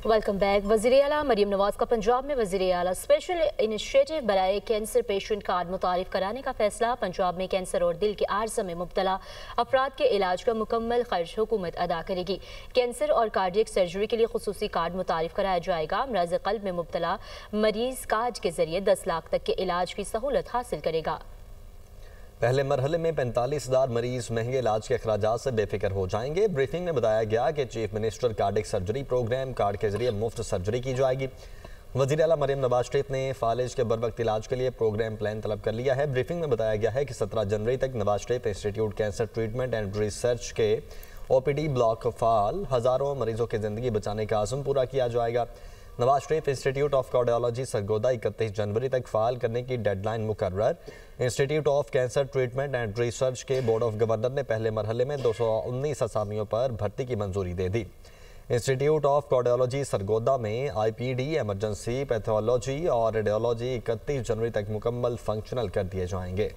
Welcome back. वज़ीर आला मरीम नवाज का पंजाब में वज़ीर आला स्पेशल इनिशिएटिव बराए कैंसर पेशेंट कार्ड मुतारिफ कराने का फैसला। पंजाब में कैंसर और दिल के आर्जा में मुब्तला अफराद के इलाज का मुकम्मल खर्च हुकूमत अदा करेगी। कैंसर और कार्डियक सर्जरी के लिए खुसूसी कार्ड मुतारिफ कराया जाएगा। अमराज़ क़ल्ब में मुब्तला मरीज कार्ड के जरिए 10 लाख तक के इलाज की सहूलत हासिल करेगा। पहले मरहले में 45,000 मरीज महंगे इलाज के अखराजात से बेफिक्र हो जाएंगे। ब्रीफिंग में बताया गया कि chief minister cardiac surgery programme card के जरिए मुफ्त सर्जरी की जाएगी। वज़ीर आला मरीम नवाज शरीफ ने फालिज के बरवक्त इलाज के लिए प्रोग्राम प्लान तलब कर लिया है। ब्रीफिंग में बताया गया है कि 17 जनवरी तक Nawaz Sharif institute cancer treatment and research के OPD ब्लॉक फाल हज़ारों मरीजों की ज़िंदगी बचाने का आज़म पूरा किया जाएगा। Nawaz Sharif institute of cardiology Sargodha 31 जनवरी तक फ़ाल करने की डेडलाइन मुकर्रर। Institute of cancer treatment and research के बोर्ड ऑफ गवर्नर ने पहले मरहले में 219 असामियों पर भर्ती की मंजूरी दे दी। इंस्टीट्यूट ऑफ कार्डियोलॉजी सरगोदा में IPD, एमरजेंसी, पैथोलॉजी और रेडियोलॉजी 31 जनवरी तक मुकम्मल फंक्शनल कर दिए जाएंगे।